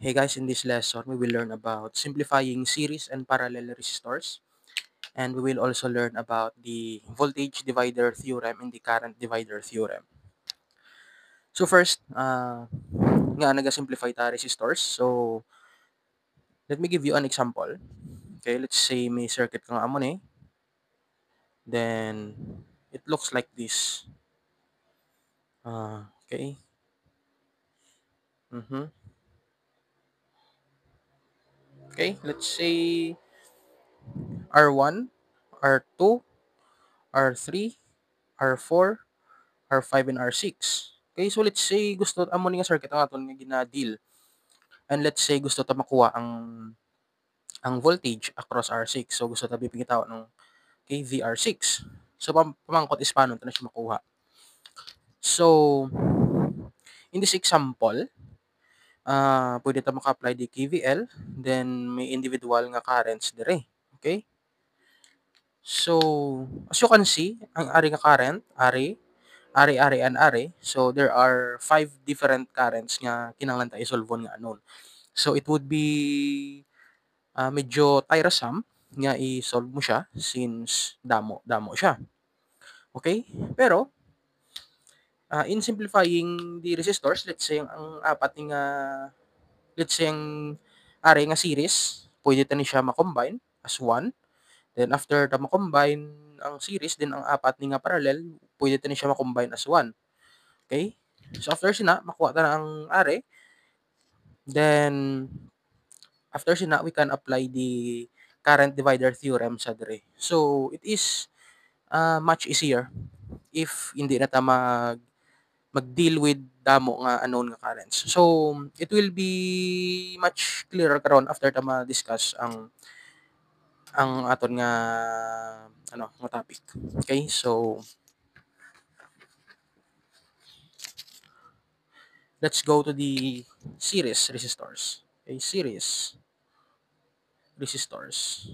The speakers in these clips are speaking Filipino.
Hey guys, in this lesson, we will learn about simplifying series and parallel resistors. And we will also learn about the voltage divider theorem and the current divider theorem. So first, nga nag-simplify ta resistors. So, let me give you an example. Okay, let's say may circuit kang amo ni. Then, it looks like this. Okay. Mhm. Okay, let's say R1, R2, R3, R4, R5 and R6. Okay, so let's say gusto amo ni nga circuit ang aton nga gina-deal. And let's say gusto ta makuha ang voltage across R6. So gusto ta bipingitaw ng KVR6. So pamangkot is paano ta na siya makuha. So in this example, pwede ta maka-apply di KVL, then may individual nga currents dire. Okay? So as you can see, ang ari nga current, ari, and ari. So, there are 5 different currents nga kinahanglan ta isolve nga anon. So, it would be medyo tiresome nga i-solve mo siya since damo siya. Okay? Pero, in simplifying the resistors, let's say ang apat nga, let's say ang ari nga series, pwede ta ni siya ma-combine as one. Then, after ta ma-combine ang series, then ang apat ni nga parallel, pwede ta ni siya ma-combine as one. Okay? So, after sina, makuha ta na ang ari. Then, after sina, we can apply the current divider theorem sa dire. So, it is much easier if hindi na ta mag-deal with damo nga unknown nga currents. So, it will be much clearer karon after ta ma-discuss ang aton nga nga topic. Okay? So, let's go to the series resistors. Okay, series resistors.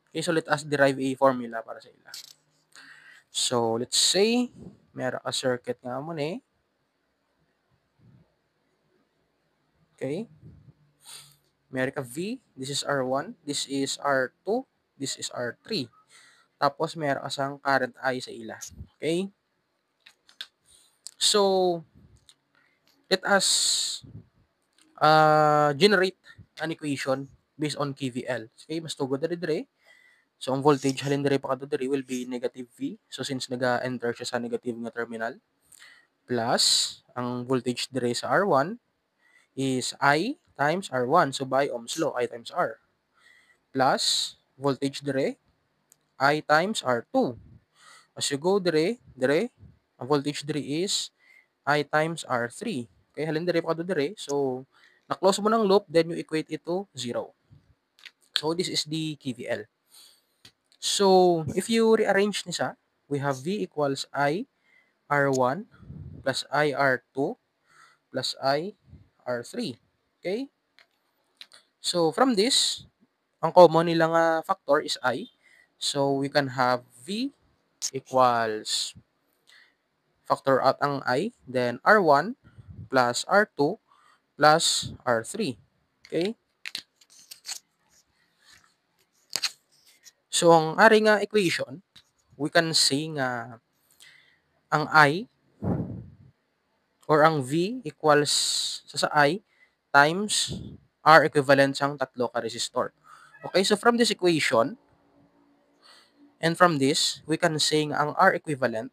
Okay, so let us derive a formula para sa ila. So, let's say, meron ka circuit nga mo ni. Okay. Meron ka V, this is R1, this is R2, this is R3. Tapos, meron ka sang current I sa ila. Okay. So, let us generate an equation based on KVL. Okay, mas tugod na dire. So, ang voltage halin dire pa kadto dire will be negative V. So, since naga-enter siya sa negative nga terminal, plus ang voltage dire sa R1 is I times R1. So, by Ohm's law, I times R. Plus, voltage dire, I times R2. As you go dire, ang voltage dire is I times R3. Okay, halin dire pa dire. So, na-close mo ng loop, then you equate it to 0. So, this is the KVL. So, if you rearrange ni sa, we have V equals I R1 plus I R2 plus I R3. Okay? So, from this, ang common nila nga factor is I. So, we can have V equals factor out ang I, then R1 plus R2 plus R3. Okay? So, ang ari nga equation, we can say nga ang I or ang V equals sa I times R equivalent sang tatlo ka resistor. Okay, so from this equation, and from this, we can say nga ang R equivalent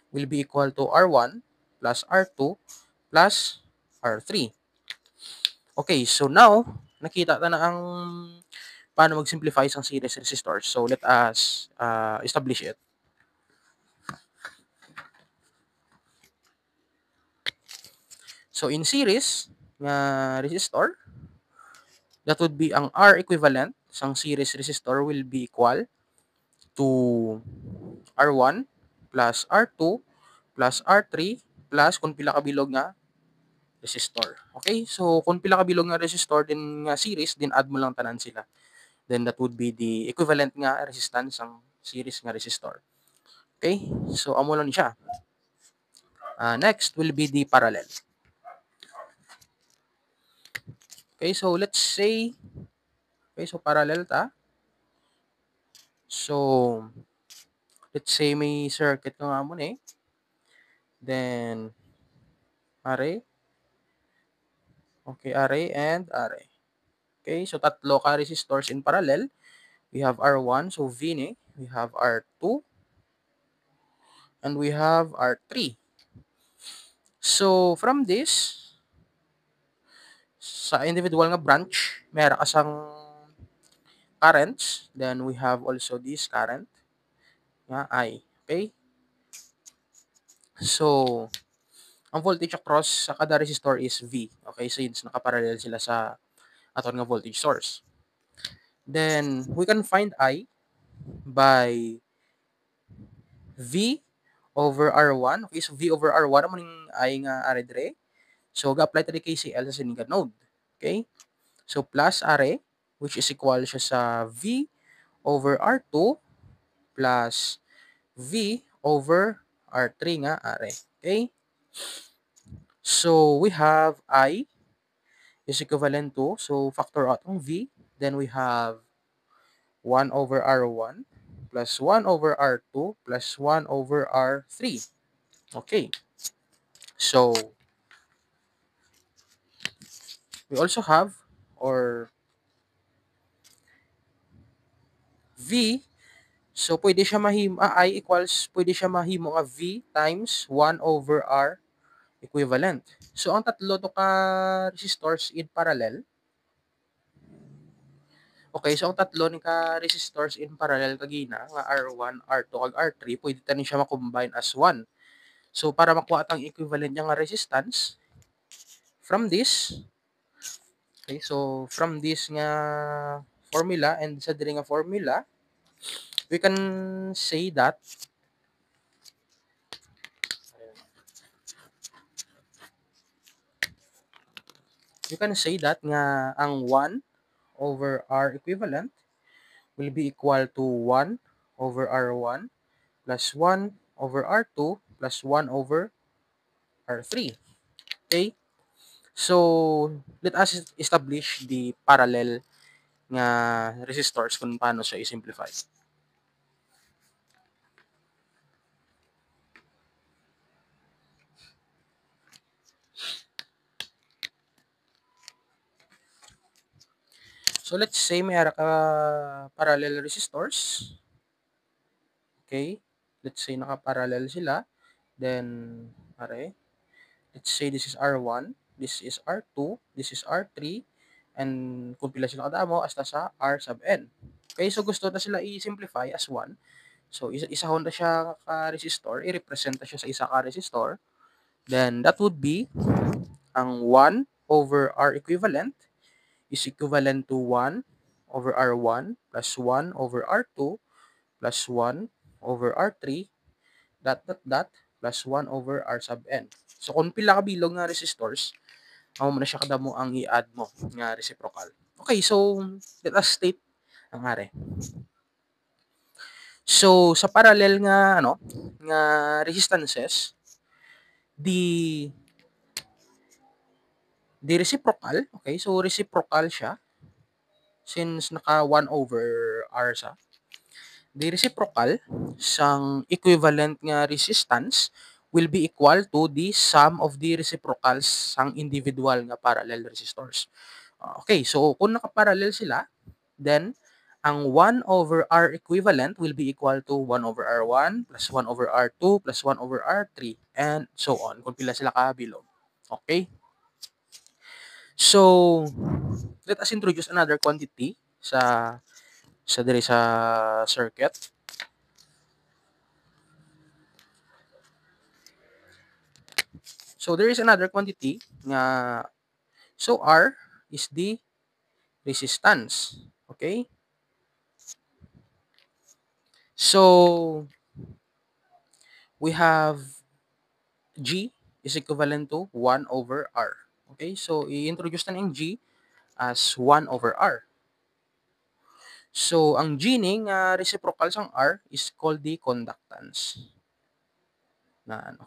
will be equal to R1 plus R2 plus R3. Okay, so now, nakita na ang paano mag-simplify sa series resistors. So, let us establish it. So, in series nga resistor, that would be ang R equivalent sang series resistor will be equal to R1 plus R2 plus R3 plus kung pila ka bilog nga resistor. Okay? So, kung pila ka bilog nga resistor din nga series, din add mo lang tanan sila. Then, that would be the equivalent nga resistance ng series nga resistor. Okay? So, amo lang siya. Next will be the parallel. Okay, so let's say, okay, so parallel ta. So, let's say may circuit ka nga muna eh. Then, array. Okay, array and array. Okay, so tatlo ka resistors in parallel. We have R1, so V ni. We have R2, and we have R3. So, from this, sa individual nga branch, meron kasang currents. Then, we have also this current nga I. Okay? So, ang voltage across sa kada resistor is V. Okay? Since nakaparallel sila sa aton nga voltage source. Then, we can find I by V over R1. Okay? So, V over R1 naman yung I nga are dire. So, ga-apply tayo KCL sa siningad node. Okay? So, plus are, which is equal siya sa V over R2 plus V over R3 nga are. Okay? So, we have I is equivalent to, so factor out ang V, then we have 1 over R1 plus 1 over R2 plus 1 over R3. Okay. So, we also have, or V, so pwede siya mahimo, I equals, pwede siya mahimo nga V times 1 over R equivalent. So, ang tatlo to ka resistors in parallel. Okay, so ang tatlo ni ka resistors in parallel kagina nga R1, R2 kag R3 pwede ta ni siya ma-combine as 1. So para makuha tang equivalent niya nga resistance from this, okay, so from this nga formula and sa diri nga formula, we can say that nga ang 1 over R equivalent will be equal to 1 over R1 plus 1 over R2 plus 1 over R3. Okay? So, let us establish the parallel nga resistors kung paano siya i-simplify. So, let's say may ara ka parallel resistors. Okay? Let's say naka-parallel sila. Then, are, let's say this is R1, this is R2, this is R3, and kung pila sila kadamo, hasta sa R sub n. Okay? So, gusto na sila i-simplify as 1. So, isahon na siya ka-resistor, i-represent na siya sa isa ka-resistor. Then, that would be ang 1 over R equivalent is equivalent to 1 over R1 plus 1 over R2 plus 1 over R3 dot plus 1 over R sub n. So, kung pila ka bilog nga resistors, amo mo na siya kadamo ang i-add mo nga reciprocal. Okay, so let us state ang are. So, sa parallel nga nga resistances, the reciprocal, okay? So, reciprocal siya since naka 1 over R sa. The reciprocal sang equivalent nga resistance will be equal to the sum of the reciprocals sang individual nga parallel resistors. Okay, so kung nakaparallel sila, then ang 1 over R equivalent will be equal to 1 over R1 plus 1 over R2 plus 1 over R3 and so on kung pila sila kabilog. Okay? So, let us introduce another quantity sa diri sa circuit. So, there is another quantity nga, so R is the resistance. Okay? So, we have G is equivalent to 1 over R. Okay? So, i-introduce na ng G as 1 over R. So, ang G ning reciprocal sang R is called the conductance.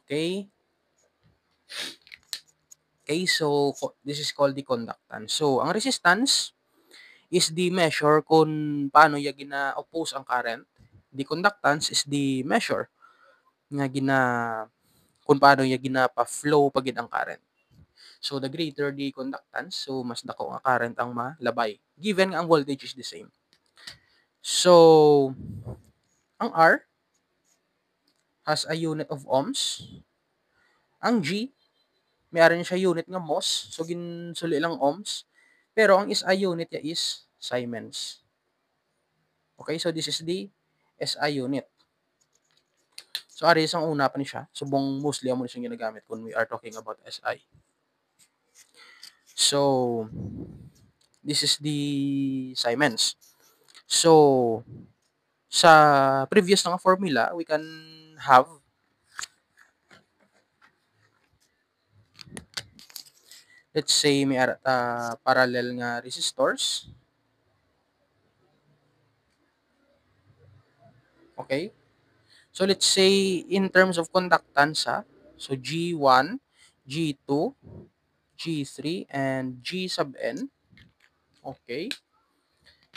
Okay? Okay, so this is called the conductance. So ang resistance is the measure kung paano niya gina-oppose ang current. The conductance is the measure nga kung paano niya ginapa-flow pagid ang current. So the greater the conductance, so mas dako nga current ang malabay. Given nga ang voltage is the same. So ang R has a unit of ohms. Ang G, may rin siya unit nga mos. So ginsuli lang ohms. Pero ang SI unit niya is Siemens. Okay, so this is the SI unit. So ari isang una pa ni siya. Subong mostly amo ni siyang ginagamit when we are talking about SI. So this is the Siemens. So sa previous na formula, we can have let's say may parallel nga resistors. Okay? So let's say in terms of conductance, so G1, G2, G3, and G sub N. Okay?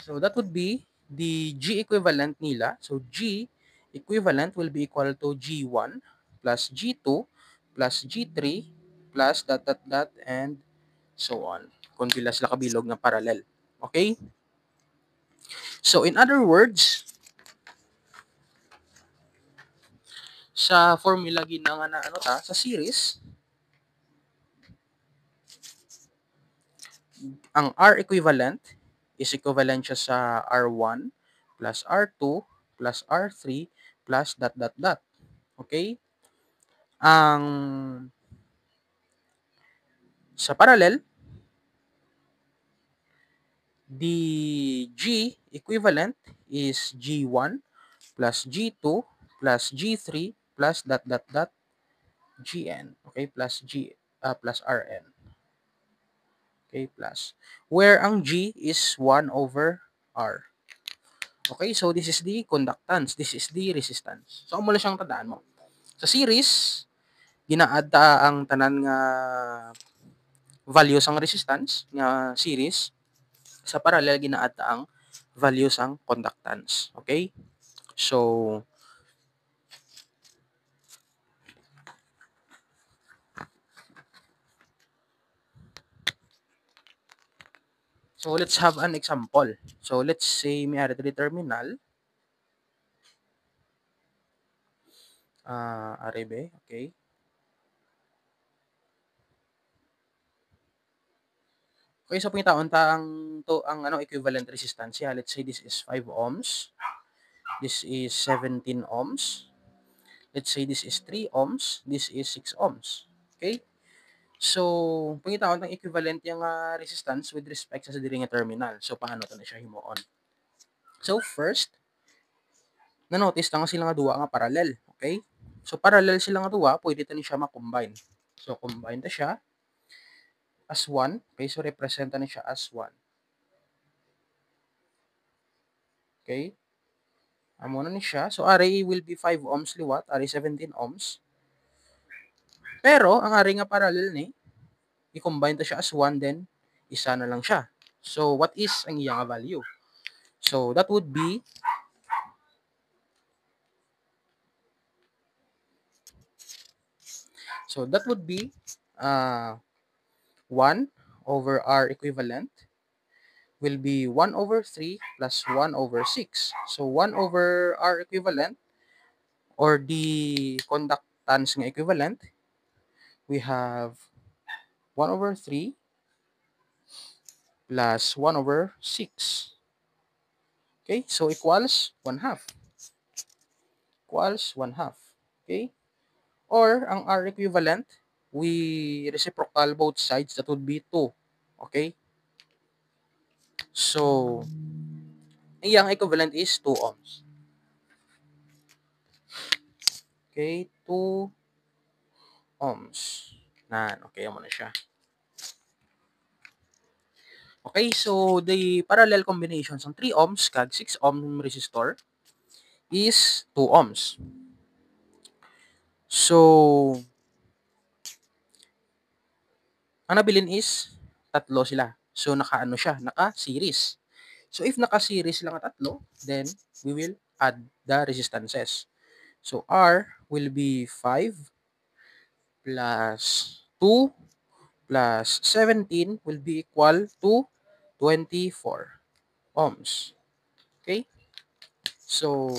So that would be the G equivalent nila. So G equivalent will be equal to G1 plus G2 plus G3 plus dot dot dot and so on. Kung pila sila kabilog ng parallel. Okay? So in other words, sa formula ginanga na sa series, ang R equivalent is equivalent siya sa R1 plus R2 plus R3 plus dot dot dot. Okay? Ang sa parallel, the G equivalent is G1 plus G2 plus G3 plus dot dot dot Gn. Okay? Plus plus Rn. Okay? Plus. Where ang G is 1 over R. Okay? So, this is the conductance. This is the resistance. So, amo lang siyang tandaan mo. Sa series, gina-add ang tanan nga values ang resistance nga series. Sa parallel, gina-add ang values ang conductance. Okay? So, let's have an example. So, let's say may ari terminal. Arebe, okay? Okay, so pangitaon ta ang equivalent resistance. Let's say this is 5 ohms. This is 17 ohms. Let's say this is 3 ohms. This is 6 ohms. Okay? So, pangitaon tang equivalent yung resistance with respect sa diri nga terminal. So, paano to na siya himuon? So, first, na-notice lang sila nga duwa nga parallel. Okay? So, parallel sila nga duwa, pwede ta ni siya ma-combine. So, combine ta siya as 1. Okay? So, represent ta ni siya as 1. Okay? Amo na ni siya. So, RA will be 5 ohms liwat, RA 17 ohms. Pero, ang RA nga parallel ni, i-combine ta siya as 1, then isa na lang siya. So, what is ang iyang value? So, that would be uh, 1 over R equivalent will be 1 over 3 plus 1 over 6. So, 1 over R equivalent or the conductance nga equivalent, we have 1 over 3 plus 1 over 6. Okay, so equals 1 half. Equals 1 half. Okay? Or, ang R equivalent, we reciprocal both sides, that would be 2. Okay? So, iyang equivalent is 2 ohms. Okay, 2 ohms. Okay, mo na siya. Okay, so the parallel combinations ng 3 ohms kag 6 ohm resistor is 2 ohms. So, Ang nabilin is tatlo sila. So, naka-ano siya, naka-series. So, if naka-series lang ang tatlo, then we will add the resistances. So, R will be 5 plus 2 plus 17 will be equal to 24 ohms. Okay? So,